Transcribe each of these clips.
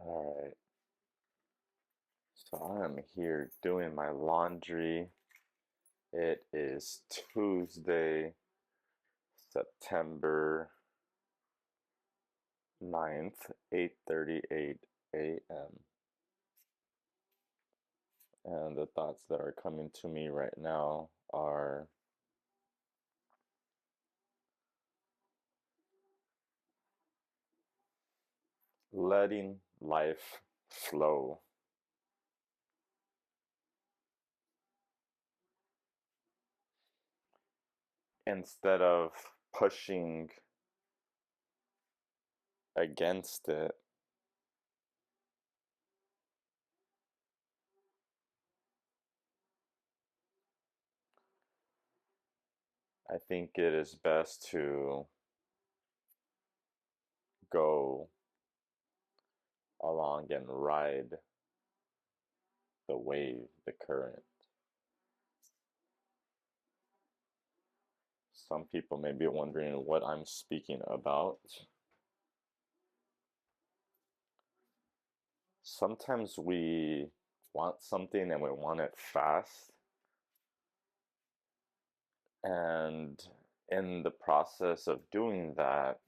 Alright, so I am here doing my laundry. It is Tuesday, September 9th, 8:38 a.m. And the thoughts that are coming to me right now are letting life flow instead of pushing against it. I think it is best to go along and ride the wave, the current. Some people may be wondering what I'm speaking about. Sometimes we want something and we want it fast, and in the process of doing that,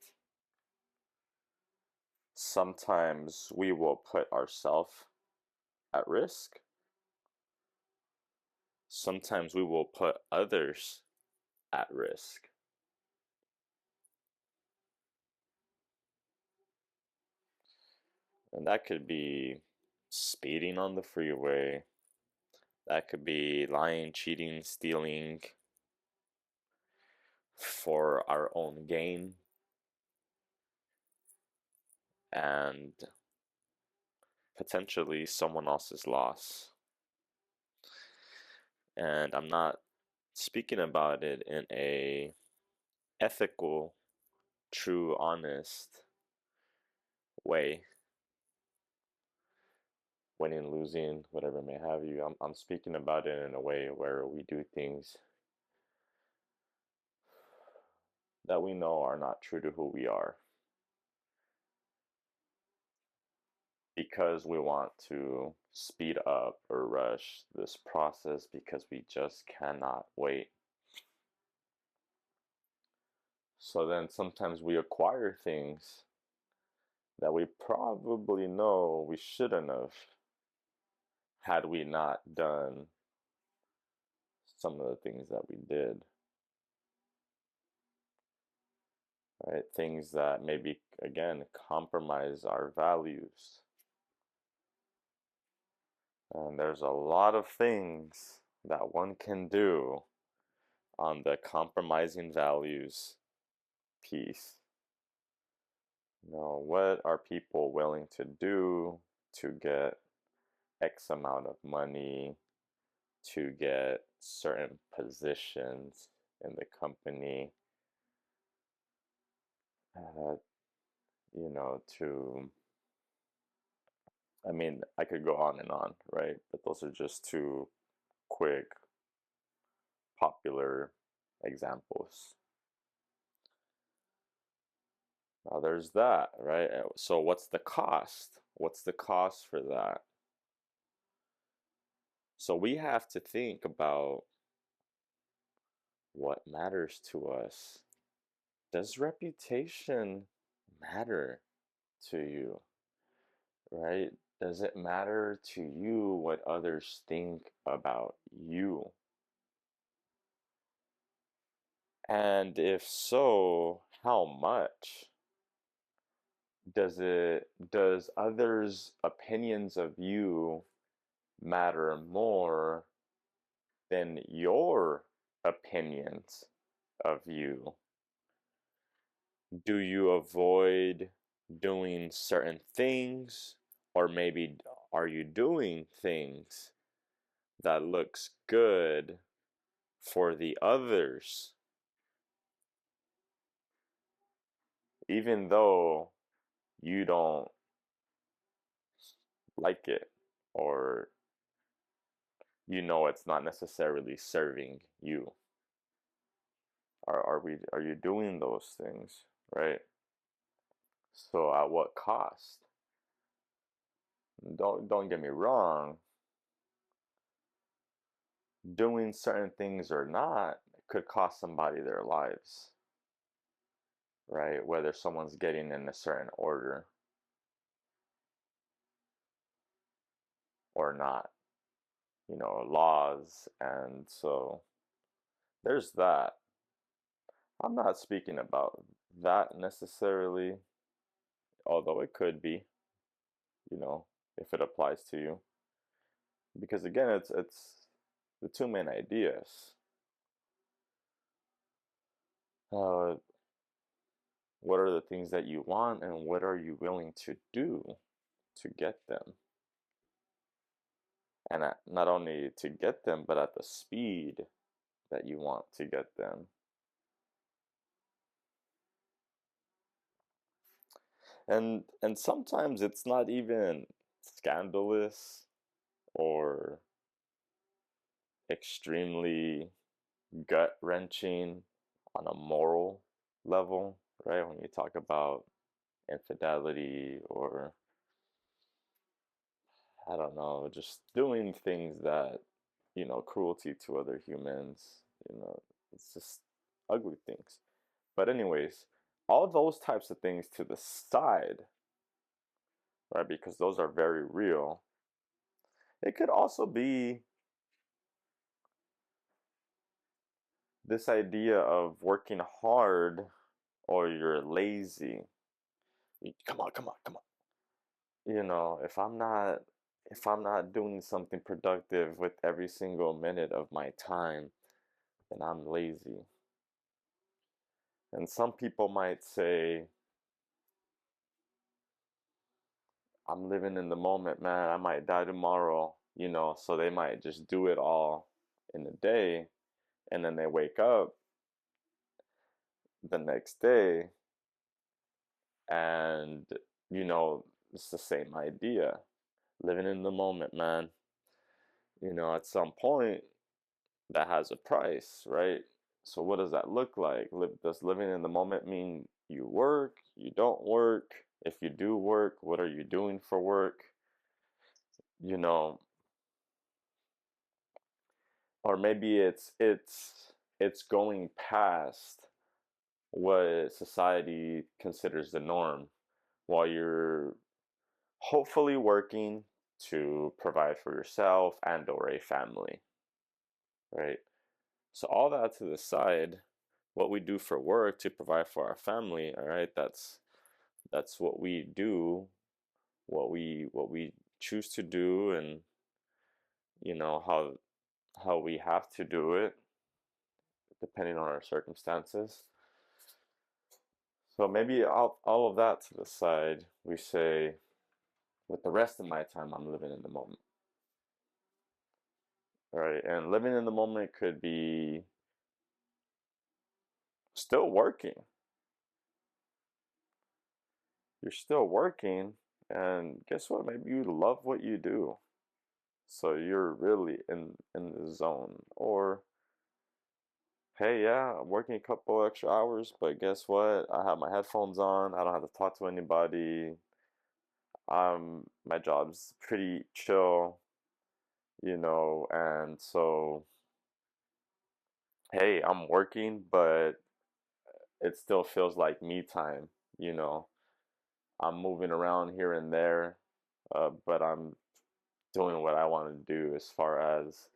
sometimes we will put ourselves at risk. Sometimes we will put others at risk. And that could be speeding on the freeway. That could be lying, cheating, stealing for our own gain. And potentially someone else's loss. And I'm not speaking about it in a ethical, true, honest way. Winning, losing, whatever may have you. I'm speaking about it in a way where we do things that we know are not true to who we are. Because we want to speed up or rush this process because we just cannot wait. So then sometimes we acquire things that we probably know we shouldn't have had we not done some of the things that we did. Right? Things that maybe, again, compromise our values. And there's a lot of things that one can do on the compromising values piece. What are people willing to do to get X amount of money, to get certain positions in the company, uh, to, I mean, I could go on and on, right? But those are just two quick, popular examples. Now there's that, right? So what's the cost? What's the cost for that? So we have to think about what matters to us. Does reputation matter to you, right? Does it matter to you what others think about you? And if so, how much? Does others' opinions of you matter more than your opinions of you? Do you avoid doing certain things, or maybe are you doing things that looks good for the others, even though you don't like it, or it's not necessarily serving you? Are you doing those things, right? So at what cost? Don't get me wrong, doing certain things or not could cost somebody their lives, right? Whether someone's getting in a certain order or not, laws. And so there's that. I'm not speaking about that necessarily, although it could be, you know, if it applies to you. Because again, it's the two main ideas. Uh, what are the things that you want, and what are you willing to do to get them? And not only to get them, but at the speed that you want to get them. And sometimes it's not even scandalous or extremely gut wrenching on a moral level, right? When you talk about infidelity or, I don't know, just doing things that, cruelty to other humans, it's just ugly things. But, anyways, all those types of things to the side, right? Because those are very real. It could also be this idea of working hard or you're lazy. Come on, come on, come on. If I'm not doing something productive with every single minute of my time, then I'm lazy. And some people might say, I'm living in the moment, man. I might die tomorrow, so they might just do it all in a day, and then they wake up the next day and, it's the same idea. Living in the moment, man. At some point, that has a price, right? So what does that look like? Does living in the moment mean you work, you don't work? If you do work, what are you doing for work? You know, or maybe it's going past what society considers the norm while you're hopefully working to provide for yourself and or a family, right? So all that to the side, what we do for work to provide for our family, all right, that's what we do, what we choose to do, and how we have to do it depending on our circumstances. So maybe all of that to the side, we say, with the rest of my time, I'm living in the moment. Right? And living in the moment could be still working. You're still working, and guess what? Maybe you love what you do. So you're really in the zone. Or hey, yeah, I'm working a couple extra hours, but guess what? I have my headphones on. I don't have to talk to anybody. My job's pretty chill, and so hey, I'm working, but it still feels like me time, you know. I'm moving around here and there, but I'm doing what I want to do as far as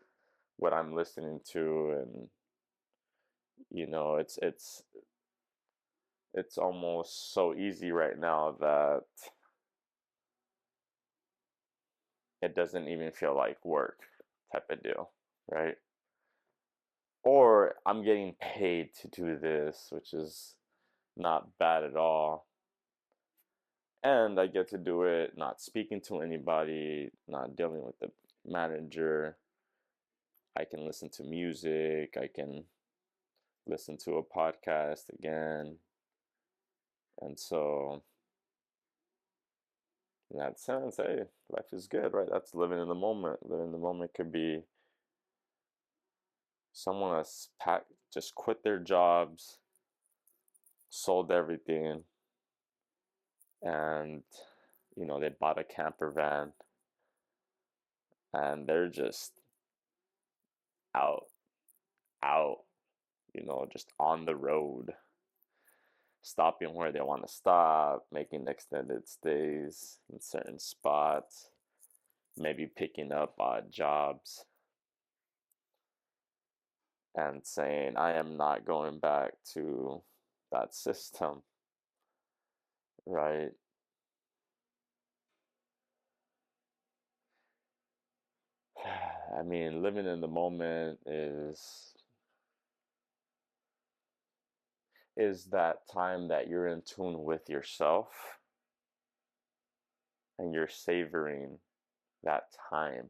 what I'm listening to, and it's almost so easy right now that it doesn't even feel like work type of deal, right? Or I'm getting paid to do this, which is not bad at all. And I get to do it not speaking to anybody, not dealing with the manager. I can listen to music, I can listen to a podcast again. And so, in that sense, hey, life is good, right? That's living in the moment. Living in the moment could be someone that's just quit their jobs, sold everything, and they bought a camper van and they're just out, out, just on the road, stopping where they want to stop, making extended stays in certain spots, maybe picking up odd jobs and saying, I am not going back to that system, right? I mean, living in the moment is that time that you're in tune with yourself and you're savoring that time,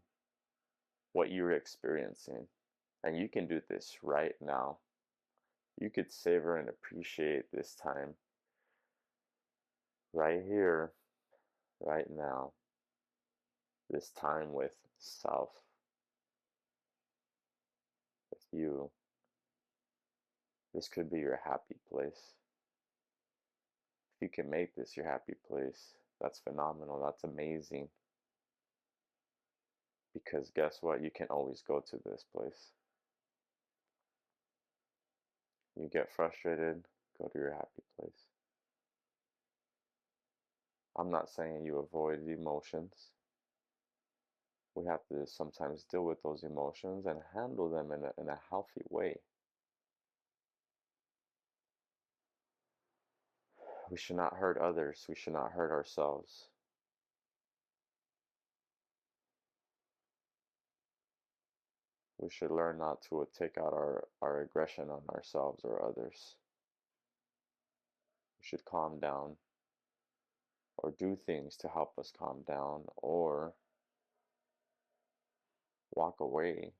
what you're experiencing. And you can do this right now. You could savor and appreciate this time right here, right now, this time with self, with you. This could be your happy place. If you can make this your happy place, that's phenomenal. That's amazing. Because guess what? You can always go to this place. You get frustrated, go to your happy place. I'm not saying you avoid emotions. We have to sometimes deal with those emotions and handle them in a healthy way. We should not hurt others. We should not hurt ourselves. We should learn not to take out our aggression on ourselves or others. We should calm down or do things to help us calm down or walk away.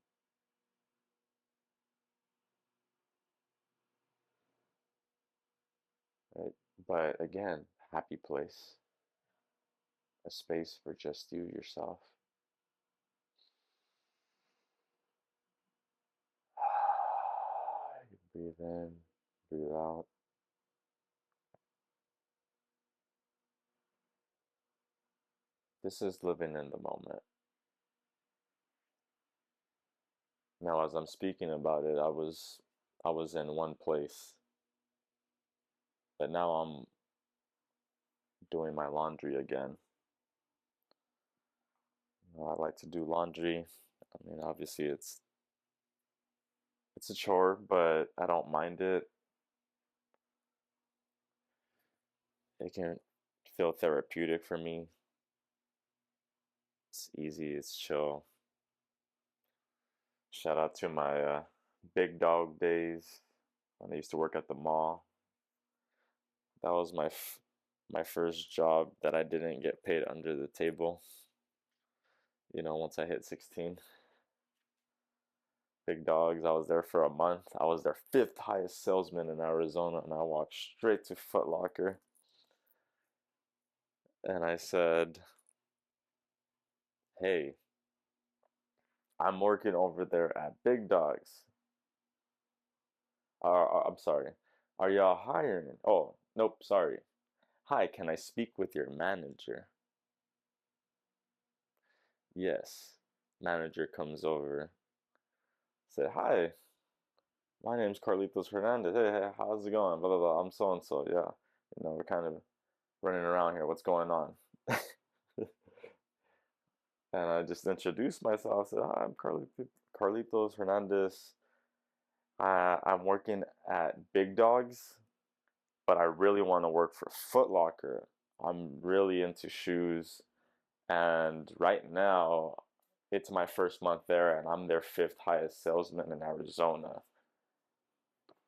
Right? But again, happy place, a space for just you, yourself. Breathe in, breathe out. This is living in the moment. Now, as I'm speaking about it, I was in one place, but now I'm doing my laundry again. I like to do laundry. I mean, obviously it's a chore, but I don't mind it. It can feel therapeutic for me. It's easy, it's chill. Shout out to my big dog days when I used to work at the mall. That was my first job that I didn't get paid under the table. Once I hit 16. Big dogs. I was there for a month. I was their fifth highest salesman in Arizona, and I walked straight to Foot Locker and I said, "Hey, I'm working over there at Big Dogs. I'm sorry. Are y'all hiring? Oh, nope, sorry. Hi, can I speak with your manager?" Yes. Manager comes over. Said, "Hi, my name's Carlitos Hernandez. Hey, how's it going? Blah blah blah. I'm so and so. Yeah, we're kind of running around here. What's going on?" And I just introduced myself. I said, "Hi, I'm Carlitos Hernandez. I'm working at Big Dogs, but I really want to work for Foot Locker. I'm really into shoes, and right now it's my first month there, and I'm their fifth highest salesman in Arizona.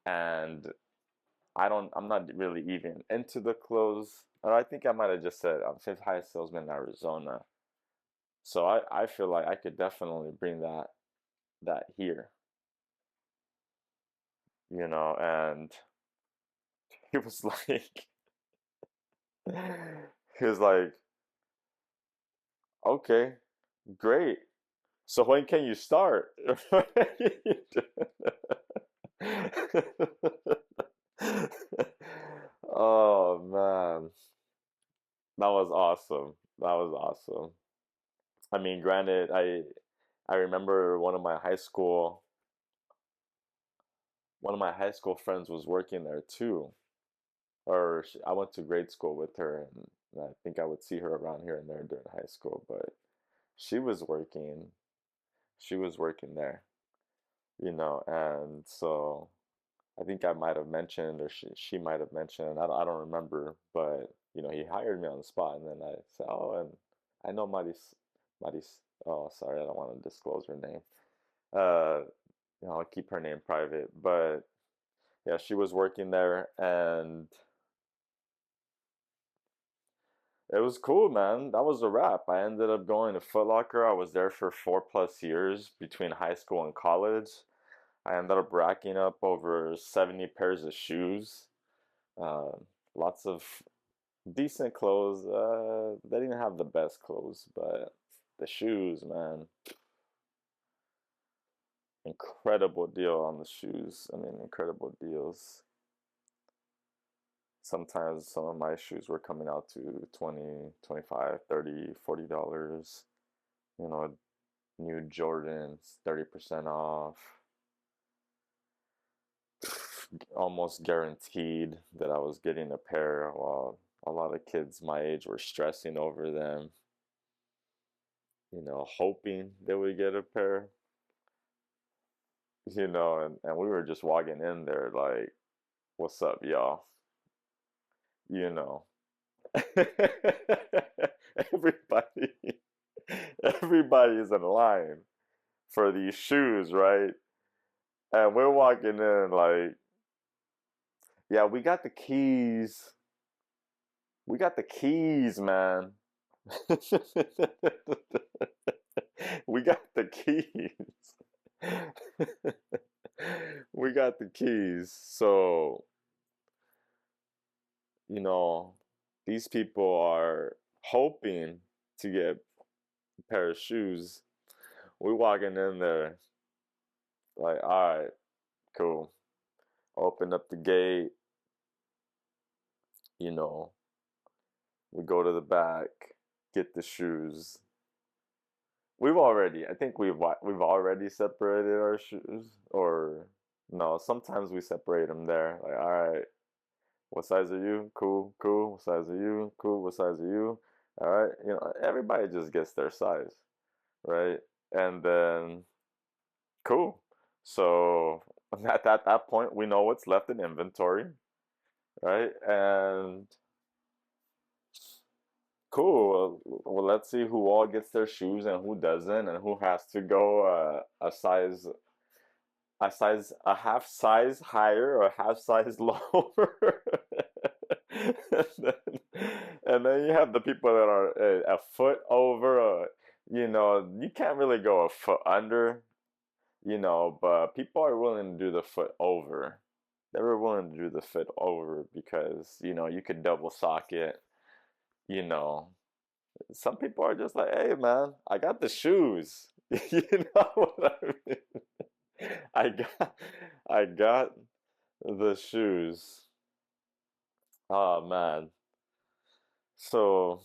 And I'm not really even into the clothes. Or I think I might have just said I'm fifth highest salesman in Arizona. So I feel like I could definitely bring that here, and he was like he was like, okay, great. So when can you start? Oh man, that was awesome. That was awesome. I mean, granted, I I remember one of my high school friends was working there too. I went to grade school with her, and I think I would see her around here and there during high school, but she was working, she was working there, and so I think I might have mentioned, or she might have mentioned, I don't remember, but he hired me on the spot, and then I said, oh, and I know Maris, oh, sorry, I don't want to disclose her name. Uh, I'll keep her name private, but yeah, she was working there, and it was cool, man. That was a wrap. I ended up going to Foot Locker. I was there for 4+ years between high school and college. I ended up racking up over 70 pairs of shoes. Uh, Lots of decent clothes. They didn't have the best clothes, but the shoes, man, incredible deal on the shoes. I mean, incredible deals. Sometimes some of my shoes were coming out to 20, 25, 30, $40. You know, new Jordans, 30% off. Almost guaranteed that I was getting a pair while a lot of kids my age were stressing over them, hoping they would get a pair, and we were just walking in there like, what's up, y'all? You know. Everybody everybody is in line for these shoes, right? And we're walking in like, yeah, we got the keys. We got the keys, man. We got the keys. We got the keys. So, you know, these people are hoping to get a pair of shoes. We walking in there like, all right, cool. Open up the gate, you know, we go to the back, get the shoes. I think we've already separated our shoes, or no, sometimes we separate them there. Like, all right, what size are you? Cool, cool. What size are you? Cool. What size are you? All right, everybody just gets their size, right? And then, cool. So at that point, we know what's left in inventory, right? And cool. Well, let's see who all gets their shoes and who doesn't, and who has to go a half size higher or a half size lower. And then you have the people that are a foot over. You can't really go a foot under. But people are willing to do the foot over. They were willing to do the foot over because you could double sock it. You know, some people are just like, hey man, I got the shoes. You know what I mean? I got the shoes. Oh man. So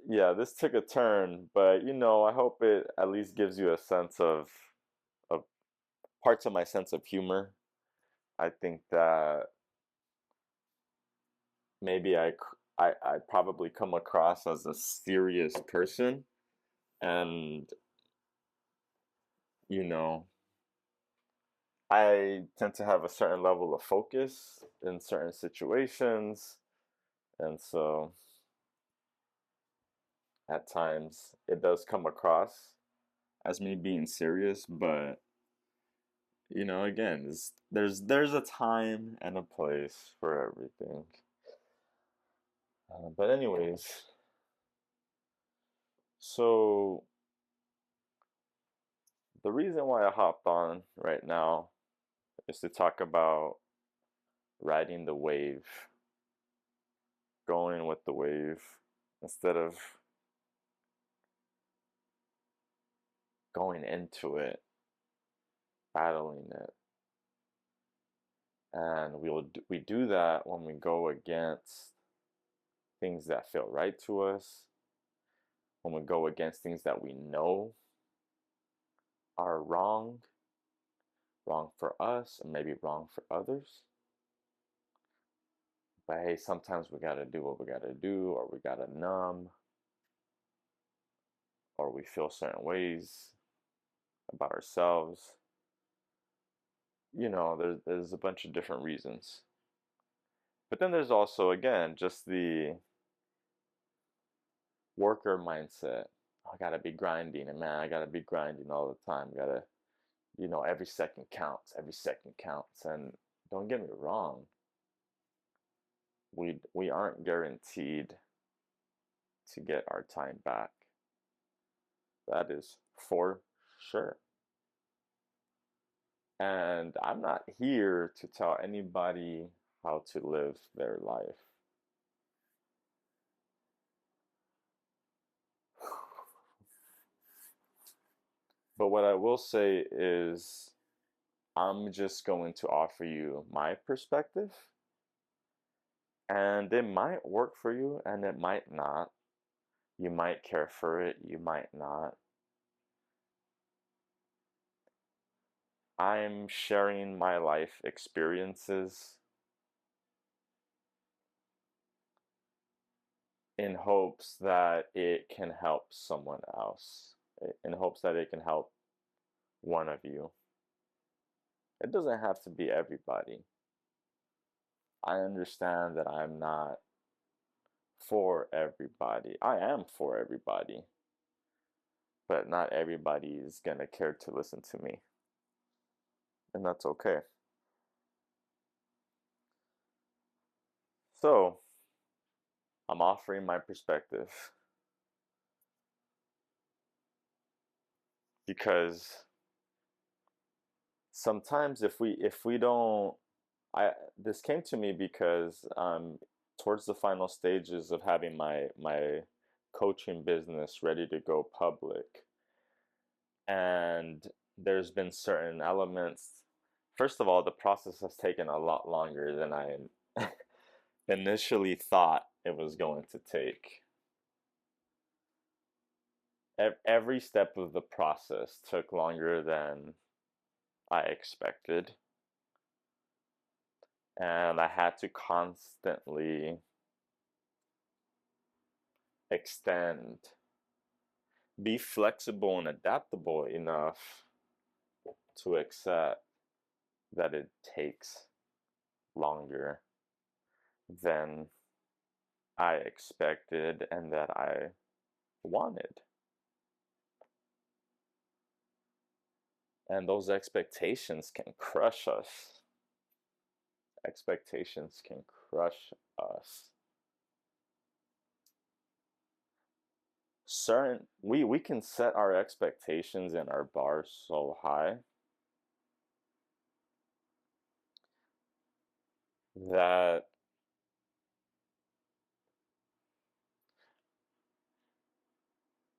yeah, this took a turn, but I hope it at least gives you a sense of parts of my sense of humor. I think that maybe I probably come across as a serious person, and you know I tend to have a certain level of focus in certain situations, and so at times it does come across as me being serious, but again, there's a time and a place for everything. But anyways, so the reason why I hopped on right now is to talk about riding the wave, going with the wave instead of going into it, battling it. And we do that when we go against things that feel right to us, when we go against things that we know are wrong, wrong for us, and maybe wrong for others. But hey, sometimes we gotta do what we gotta do, or we gotta numb, or we feel certain ways about ourselves. There's a bunch of different reasons. But then there's also, again, just the worker mindset. I gotta be grinding, and man, I gotta be grinding all the time. Gotta, every second counts, every second counts. And don't get me wrong, we aren't guaranteed to get our time back. That is for sure. And I'm not here to tell anybody how to live their life. But what I will say is, I'm just going to offer you my perspective, and it might work for you and it might not. You might care for it, you might not. I'm sharing my life experiences in hopes that it can help someone else, in hopes that it can help one of you. It doesn't have to be everybody. I understand that I'm not for everybody. I am for everybody, but not everybody is going to care to listen to me. And that's okay. So, I'm offering my perspective because sometimes if we don't, I this came to me because towards the final stages of having my coaching business ready to go public, and there's been certain elements. First of all, the process has taken a lot longer than I initially thought it was going to take. Every step of the process took longer than I expected, and I had to constantly extend, be flexible and adaptable enough to accept that it takes longer than I expected and that I wanted. And those expectations can crush us. Expectations can crush us. We can set our expectations and our bars so high that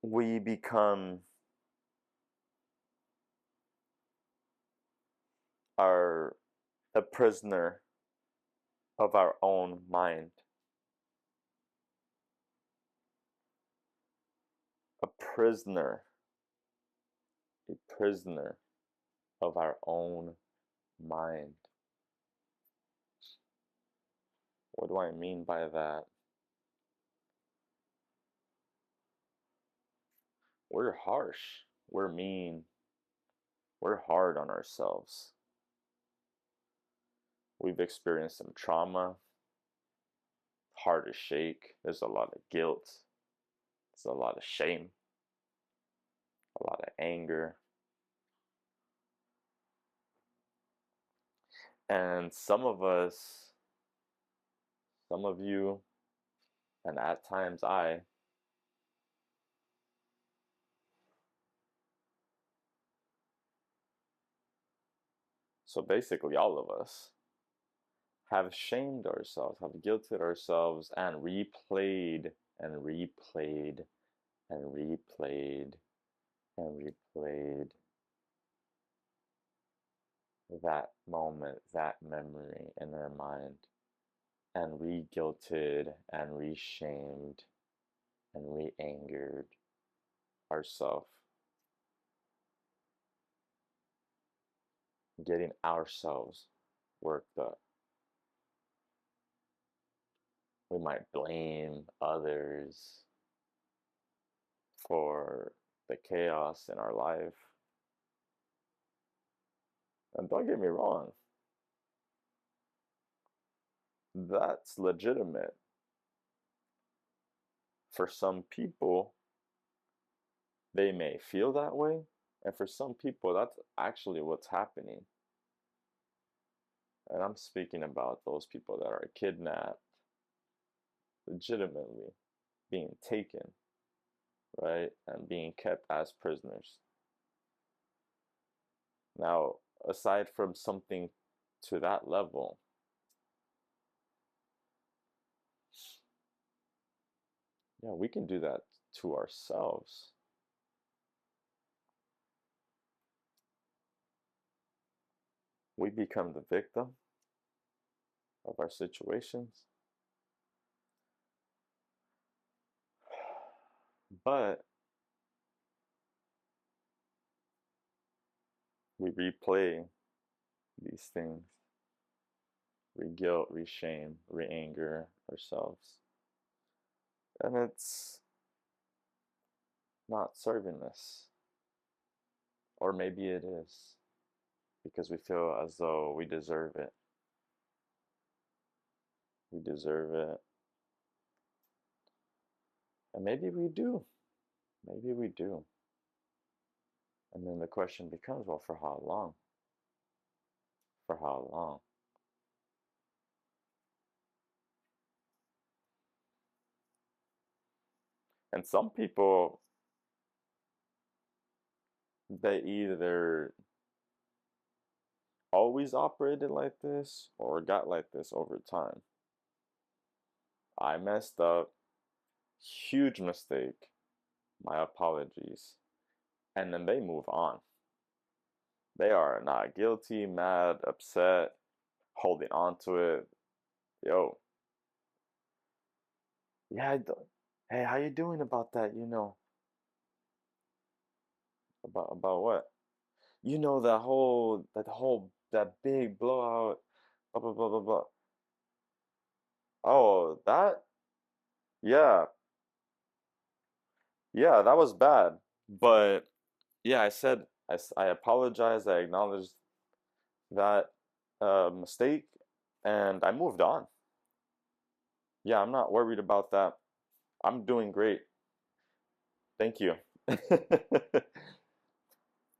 we become our a prisoner of our own mind, a prisoner, a prisoner of our own mind. What do I mean by that? We're harsh, we're mean, we're hard on ourselves. We've experienced some trauma, hard to shake. There's a lot of guilt, there's a lot of shame, a lot of anger. And some of us, some of you, and at times so basically all of us, have shamed ourselves, have guilted ourselves, and replayed and replayed and replayed and replayed that moment, that memory in our mind, and re-guilted and re-shamed and re-angered ourselves, getting ourselves worked up. We might blame others for the chaos in our life. And don't get me wrong, that's legitimate. For some people, they may feel that way, and for some people, that's actually what's happening. And I'm speaking about those people that are kidnapped, legitimately being taken, right, and being kept as prisoners. Now, aside from something to that level, yeah, we can do that to ourselves. We become the victim of our situations, but we replay these things, re guilt, re shame, re anger ourselves. And it's not serving us. Or maybe it is, because we feel as though we deserve it. We deserve it. And maybe we do. Maybe we do. And then the question becomes, well, for how long? For how long? And some people, they either always operated like this or got like this over time. I messed up, huge mistake, my apologies. And then they move on. They are not guilty, mad, upset, holding on to it. Yo, yeah, hey, how you doing about that? About what? That big blowout, blah blah blah blah blah. Oh, that? Yeah, yeah, that was bad. But yeah, I apologized. I acknowledged that mistake, and I moved on. Yeah, I'm not worried about that. I'm doing great. Thank you.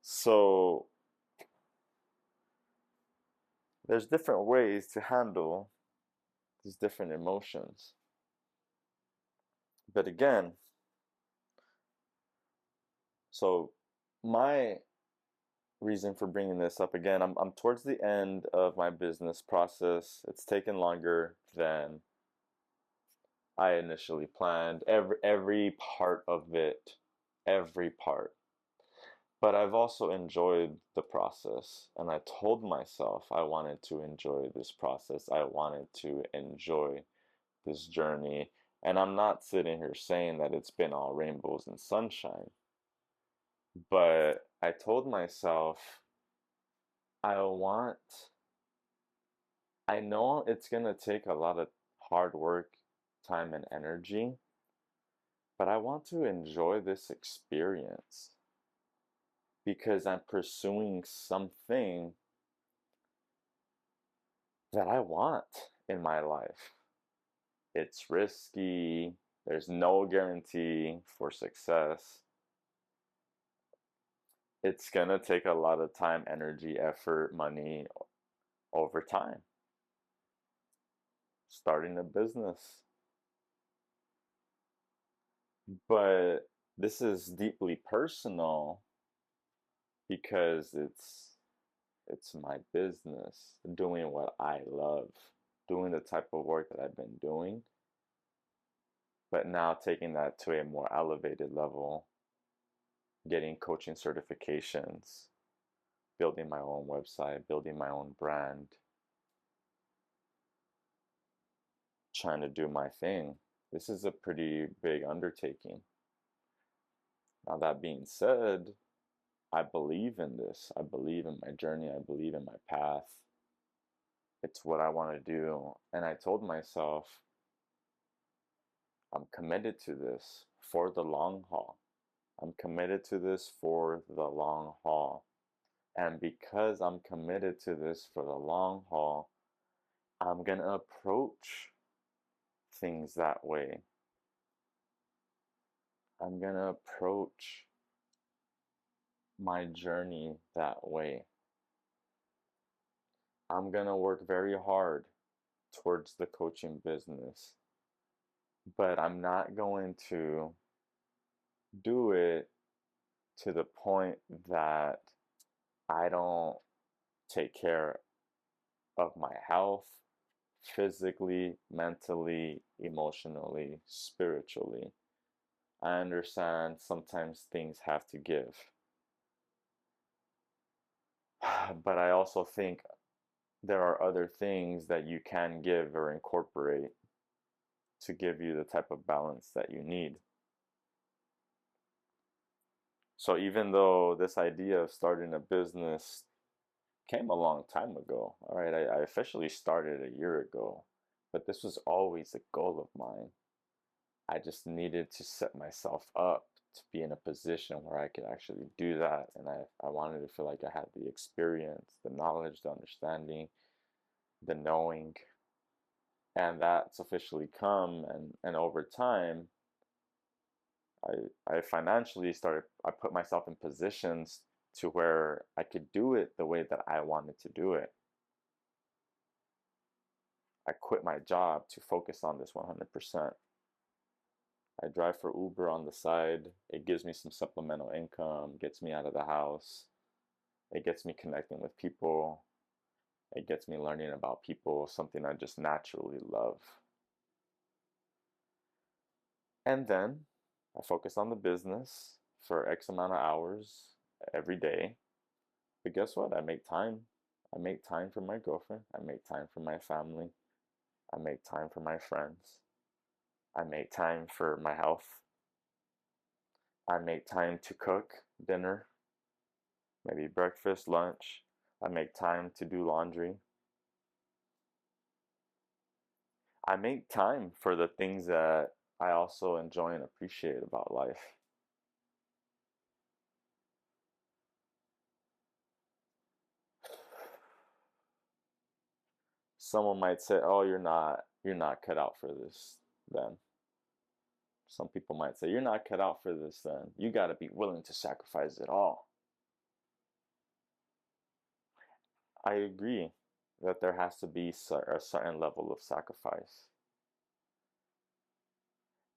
So there's different ways to handle these different emotions. But again, so my reason for bringing this up again, I'm towards the end of my business process. It's taken longer than I initially planned. Every part of it, every part. But I've also enjoyed the process, and I told myself I wanted to enjoy this process. I wanted to enjoy this journey. And I'm not sitting here saying that it's been all rainbows and sunshine, but I told myself I want, I know it's gonna take a lot of hard work, time, and energy, but I want to enjoy this experience because I'm pursuing something that I want in my life. It's risky, there's no guarantee for success. It's gonna take a lot of time, energy, effort, money over time. Starting a business. But this is deeply personal because it's my business, doing what I love, doing the type of work that I've been doing, but now taking that to a more elevated level, getting coaching certifications, building my own website, building my own brand, trying to do my thing. This is a pretty big undertaking. Now, that being said, I believe in this. I believe in my journey. I believe in my path. It's what I want to do. And I told myself, I'm committed to this for the long haul. I'm committed to this for the long haul. And because I'm committed to this for the long haul, I'm going to approach things that way. I'm going to approach my journey that way. I'm going to work very hard towards the coaching business, but I'm not going to do it to the point that I don't take care of my health physically, mentally, emotionally, spiritually. I understand sometimes things have to give. But I also think there are other things that you can give or incorporate to give you the type of balance that you need. So even though this idea of starting a business came a long time ago, all right, I officially started a year ago, but this was always a goal of mine. I just needed to set myself up to be in a position where I could actually do that. And I wanted to feel like I had the experience, the knowledge, the understanding, the knowing. And that's officially come. And over time, I financially I put myself in positions to where I could do it the way that I wanted to do it. I quit my job to focus on this 100%. I drive for Uber on the side. It gives me some supplemental income, gets me out of the house. It gets me connecting with people. It gets me learning about people, something I just naturally love. And then I focus on the business for X amount of hours every day. But guess what? I make time. I make time for my girlfriend. I make time for my family. I make time for my friends. I make time for my health. I make time to cook dinner, maybe breakfast, lunch. I make time to do laundry. I make time for the things that I also enjoy and appreciate about life. Someone might say, "Oh, you're not cut out for this then." Some people might say, "You're not cut out for this then. You got to be willing to sacrifice it all." I agree that there has to be a certain level of sacrifice.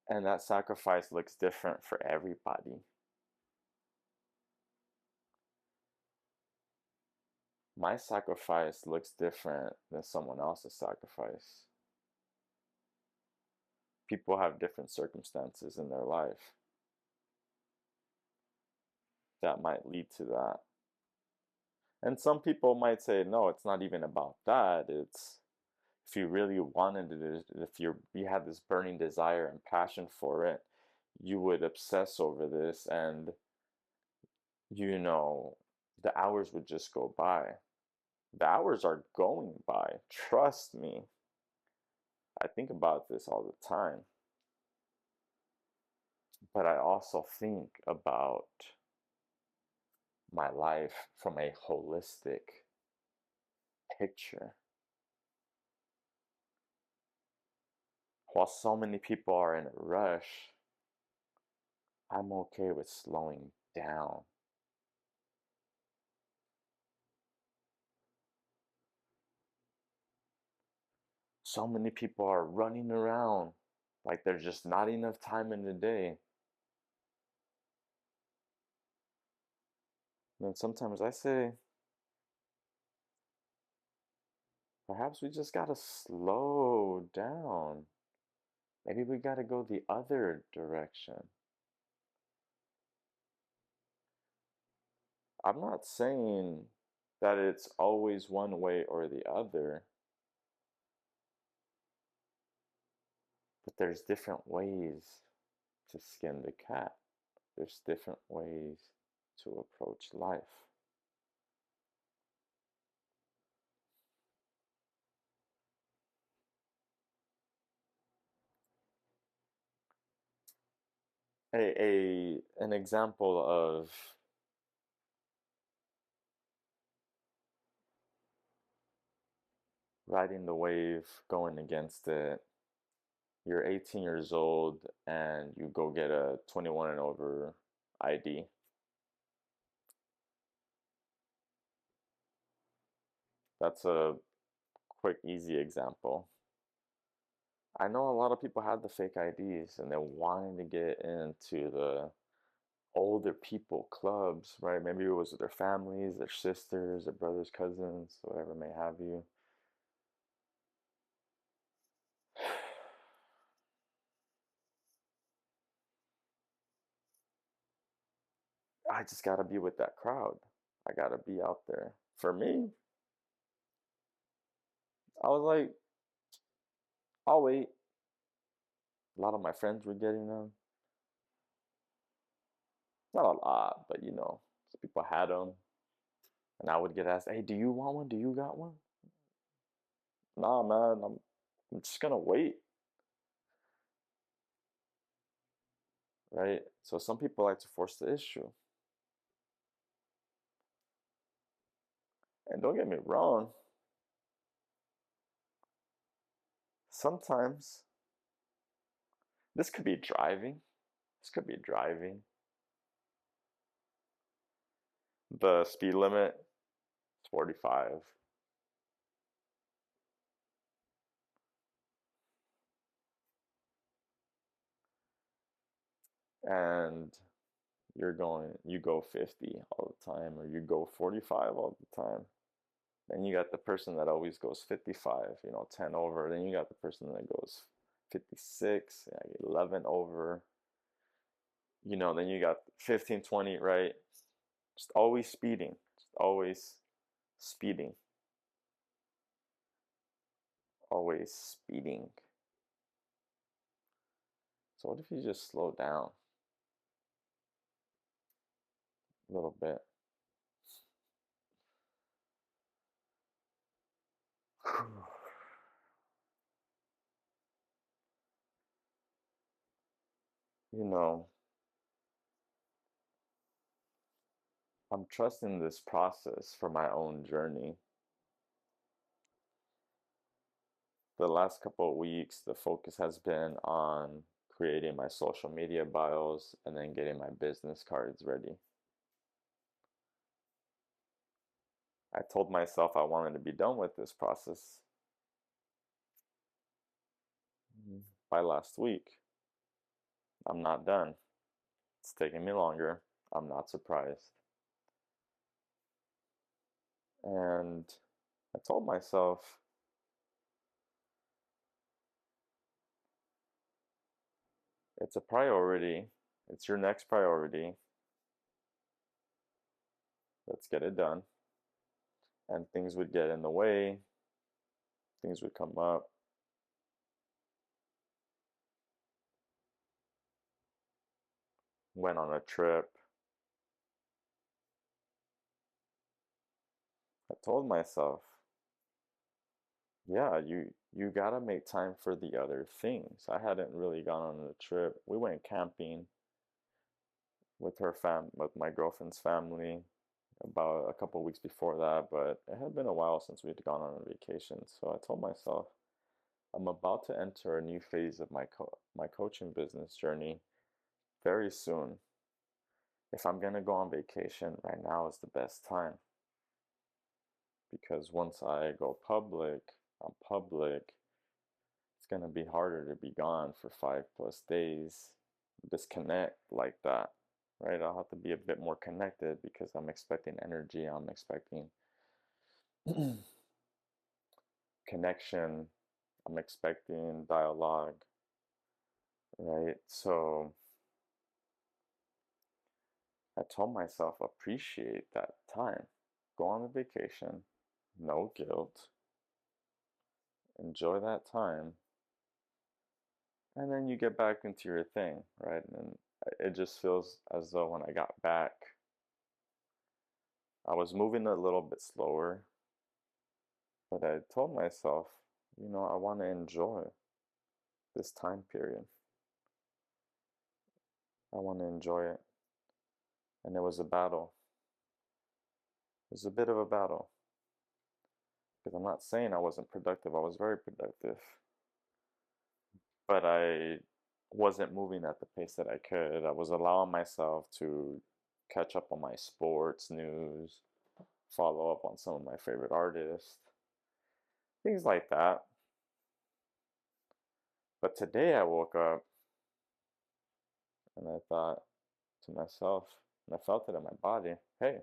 And that sacrifice looks different for everybody. My sacrifice looks different than someone else's sacrifice. People have different circumstances in their life that might lead to that. And some people might say, no, it's not even about that. It's if you really wanted it, if you had this burning desire and passion for it, you would obsess over this and, you know, the hours would just go by. The hours are going by. Trust me. I think about this all the time. But I also think about my life from a holistic picture. While so many people are in a rush, I'm okay with slowing down. So many people are running around like there's just not enough time in the day. And sometimes I say, perhaps we just gotta slow down. Maybe we gotta go the other direction. I'm not saying that it's always one way or the other, but there's different ways to skin the cat. There's different ways to approach life. An example of riding the wave, going against it. You're 18 years old and you go get a 21 and over ID. That's a quick, easy example. I know a lot of people have the fake IDs and they're wanting to get into the older people clubs, right? Maybe it was with their families, their sisters, their brothers, cousins, whatever may have you. I just gotta be with that crowd. I gotta be out there. For me, I was like, I'll wait. A lot of my friends were getting them. Not a lot, but some people had them. And I would get asked, hey, do you want one? Do you got one? Nah, man, I'm just gonna wait, right? So some people like to force the issue. And don't get me wrong, sometimes this could be driving. This could be driving. The speed limit is 45. And you go 50 all the time, or you go 45 all the time. Then you got the person that always goes 55, 10 over. Then you got the person that goes 56, 11 over. Then you got 15, 20, right? Just always speeding. Just always speeding. Always speeding. So what if you just slow down a little bit? You know, I'm trusting this process for my own journey. The last couple of weeks, the focus has been on creating my social media bios and then getting my business cards ready. I told myself I wanted to be done with this process by last week. I'm not done. It's taking me longer. I'm not surprised. And I told myself, it's a priority. It's your next priority. Let's get it done. And things would get in the way. Things would come up. Went on a trip. I told myself, yeah, you gotta make time for the other things. I hadn't really gone on a trip. We went camping with my girlfriend's family about a couple weeks before that, but it had been a while since we'd gone on a vacation. So I told myself, I'm about to enter a new phase of my coaching business journey very soon. If I'm gonna go on vacation, right now is the best time because once I go public, I'm public, it's gonna be harder to be gone for 5+ days, disconnect like that, right? I'll have to be a bit more connected because I'm expecting energy, I'm expecting connection, I'm expecting dialogue, right? So I told myself, appreciate that time. Go on a vacation, no guilt, enjoy that time, and then you get back into your thing, right? And It just feels as though when I got back, I was moving a little bit slower, but I told myself, I want to enjoy this time period. I want to enjoy it. And it was a battle. It was a bit of a battle because I'm not saying I wasn't productive. I was very productive, but I wasn't moving at the pace that I could. I was allowing myself to catch up on my sports news, follow up on some of my favorite artists, things like that. But today I woke up and I thought to myself, and I felt it in my body, hey,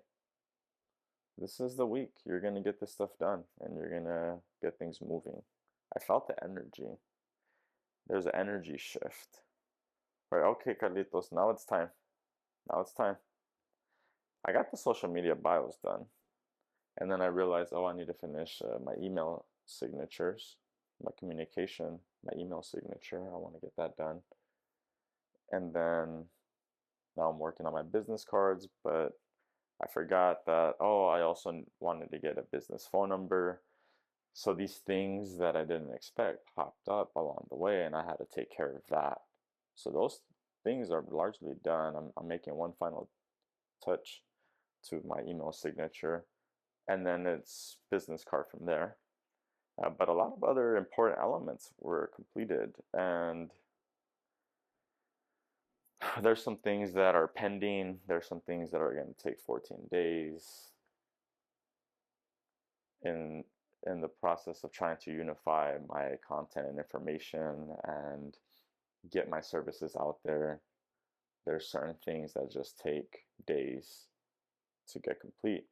this is the week. You're going to get this stuff done and you're going to get things moving. I felt the energy. There's an energy shift. Right, okay, Carlitos, now it's time. Now it's time. I got the social media bios done. And then I realized, oh, I need to finish my email signatures, my communication, my email signature. I want to get that done. And then now I'm working on my business cards, but I forgot that, oh, I also wanted to get a business phone number. So these things that I didn't expect popped up along the way, and I had to take care of that. So those things are largely done. I'm making one final touch to my email signature, and then it's business card from there. But a lot of other important elements were completed, and there's some things that are pending. There's some things that are going to take 14 days in the process of trying to unify my content and information and get my services out there. There's certain things that just take days to get complete.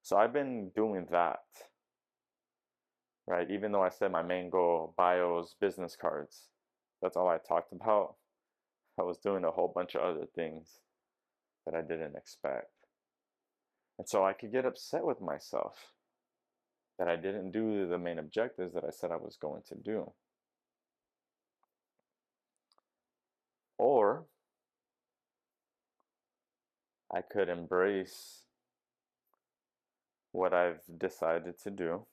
So I've been doing that, right? Even though I said my main goal, bios, business cards, that's all I talked about. I was doing a whole bunch of other things that I didn't expect. And so I could get upset with myself that I didn't do the main objectives that I said I was going to do. Or I could embrace what I've decided to do,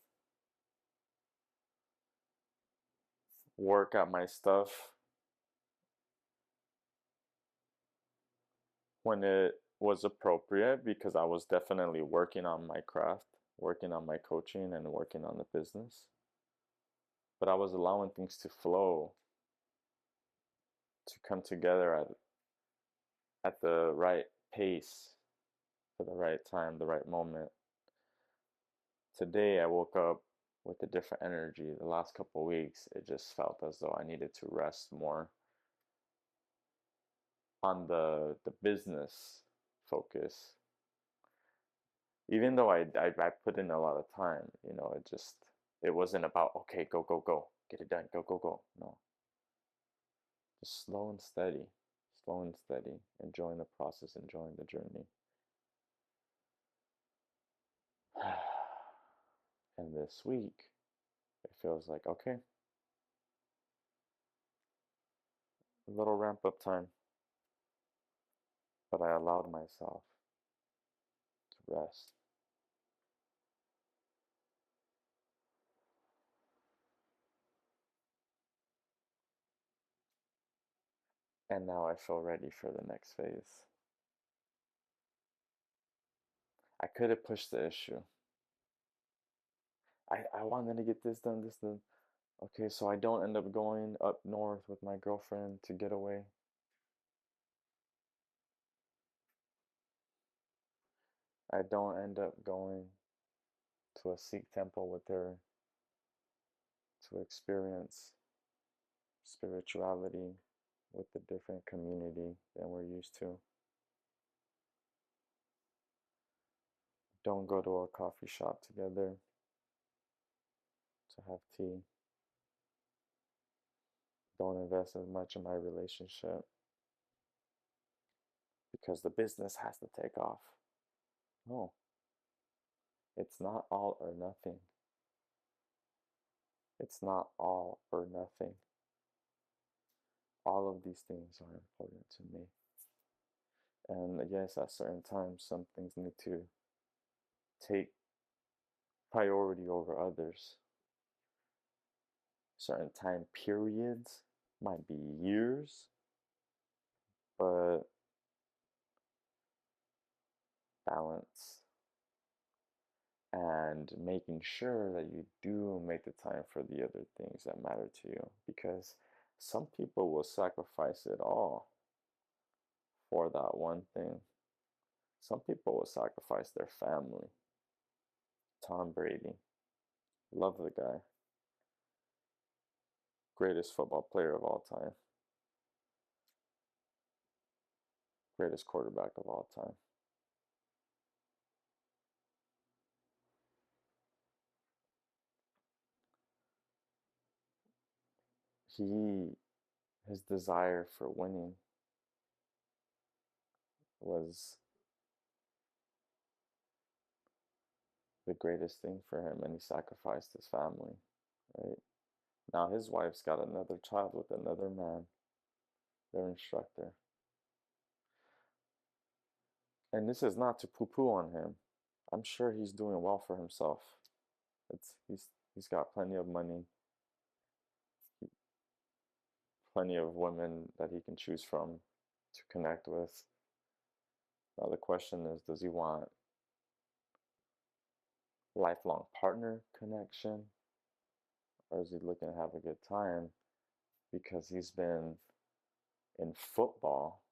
work at my stuff when it was appropriate because I was definitely working on my craft, working on my coaching, and working on the business. But I was allowing things to flow, to come together at the right pace, for the right time, the right moment. Today I woke up with a different energy. The last couple of weeks, it just felt as though I needed to rest more on the business focus. Even though I put in a lot of time, it wasn't about, okay, go, go, go, get it done, go, go, go. No, just slow and steady, enjoying the process, enjoying the journey. And this week, it feels like, okay, a little ramp up time, but I allowed myself to rest. And now I feel ready for the next phase. I could have pushed the issue. I wanted to get this done, this done. Okay, so I don't end up going up north with my girlfriend to get away. I don't end up going to a Sikh temple with her to experience spirituality with a different community than we're used to. Don't go to a coffee shop together to have tea. Don't invest as much in my relationship because the business has to take off. No, it's not all or nothing. It's not all or nothing. All of these things are important to me. And yes, at certain times, some things need to take priority over others. Certain time periods might be years, but balance and making sure that you do make the time for the other things that matter to you, because some people will sacrifice it all for that one thing. Some people will sacrifice their family. Tom Brady, love the guy, greatest football player of all time, greatest quarterback of all time. He, his desire for winning was the greatest thing for him, and he sacrificed his family, right? Now his wife's got another child with another man, their instructor. And this is not to poo-poo on him. I'm sure he's doing well for himself. He's got plenty of money, plenty of women that he can choose from to connect with. Now the question is, does he want lifelong partner connection, or is he looking to have a good time because he's been in football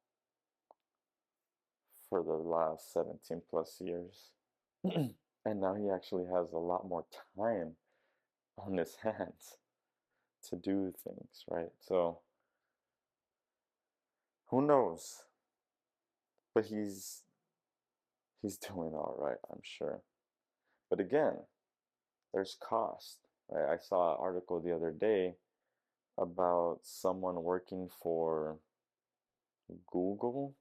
for the last 17 plus years? And now he actually has a lot more time on his hands to do things, right? So who knows? But he's doing all right, I'm sure. But again, there's cost, right? I saw an article the other day about someone working for Google.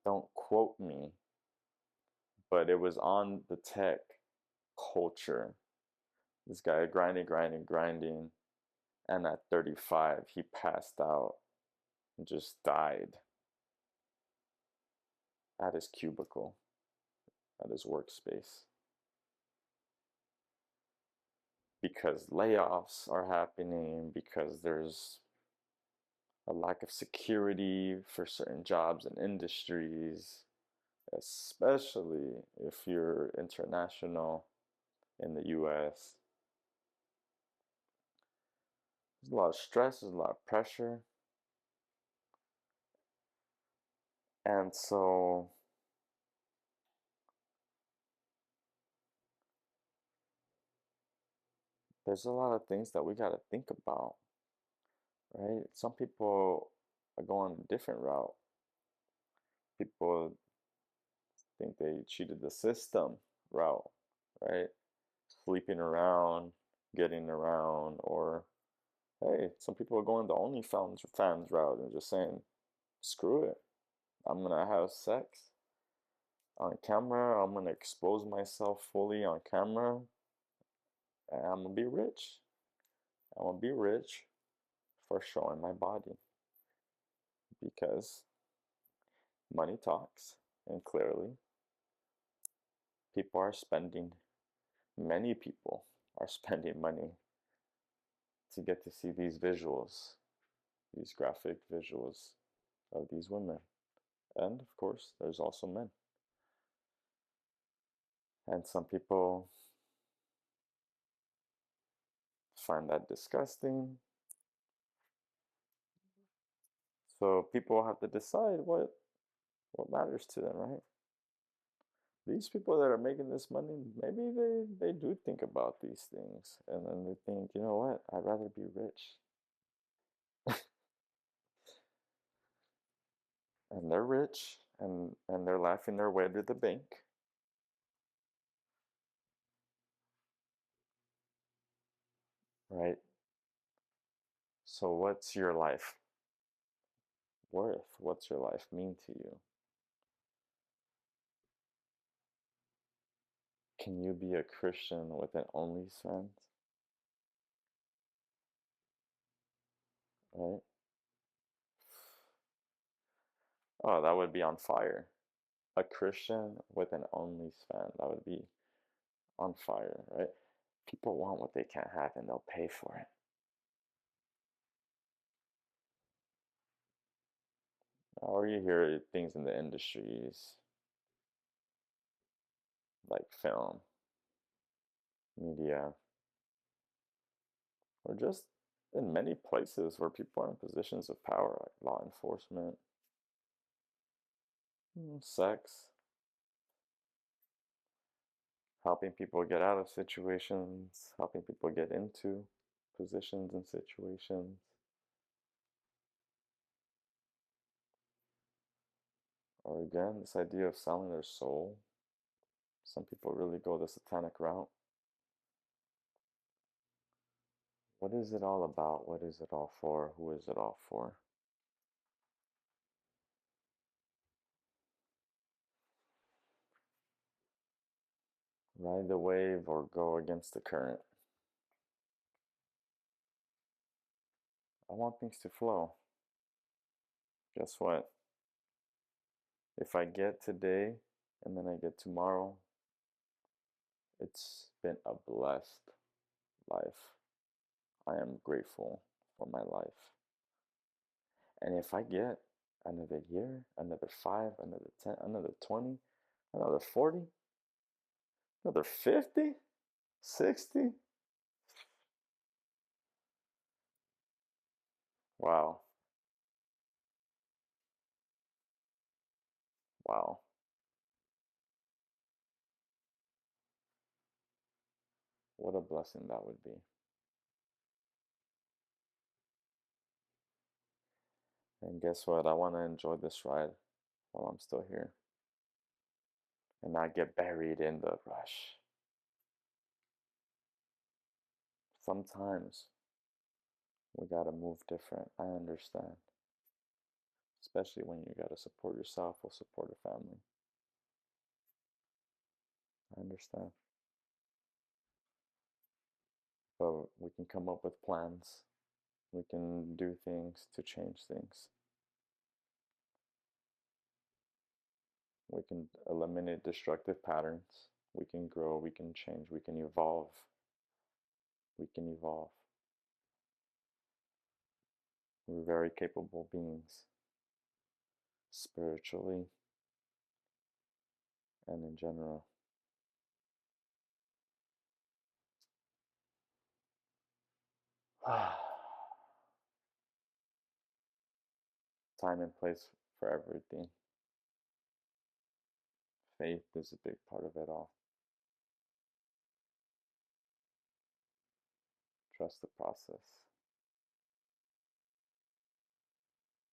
Don't quote me, but it was on the tech culture. This guy grinding, grinding, grinding, and at 35, he passed out and just died at his cubicle, at his workspace. Because layoffs are happening, because there's a lack of security for certain jobs and industries, especially if you're international in the US. There's a lot of stress, there's a lot of pressure. And so there's a lot of things that we got to think about, right? Some people are going a different route. People think they cheated the system route, right? Sleeping around, getting around, or hey, some people are going the OnlyFans fans route and just saying, screw it. I'm gonna have sex on camera. I'm gonna expose myself fully on camera, and I'm gonna be rich. I'm gonna be rich for showing my body because money talks, and clearly, people are spending. Many people are spending money to get to see these visuals, these graphic visuals of these women. And of course, there's also men. And some people find that disgusting. So people have to decide what matters to them, right? These people that are making this money, maybe they do think about these things, and then they think, you know what, I'd rather be rich. And they're rich, and they're laughing their way to the bank, right? So what's your life worth? What's your life mean to you? Can you be a Christian with an OnlyFans? right? Oh, that would be on fire. A Christian with an OnlyFans, that would be on fire, right? People want what they can't have and they'll pay for it. Or you hear things in the industries like film, media, or just in many places where people are in positions of power, like law enforcement, sex, helping people get out of situations, helping people get into positions and situations. Or again, this idea of selling their soul. Some people really go the satanic route. What is it all about? What is it all for? Who is it all for? Ride the wave or go against the current. I want things to flow. Guess what? If I get today and then I get tomorrow, it's been a blessed life. I am grateful for my life. And if I get another year, another 5, another 10, another 20, another 40, another 50, 60, wow, wow. What a blessing that would be. And guess what? I want to enjoy this ride while I'm still here and not get buried in the rush. Sometimes we gotta move different. I understand. Especially when you gotta support yourself or support a family. I understand. But we can come up with plans. We can do things to change things. We can eliminate destructive patterns. We can grow. We can change. We can evolve. We can evolve. We're very capable beings, spiritually and in general. Time and place for everything. Faith is a big part of it all. Trust the process.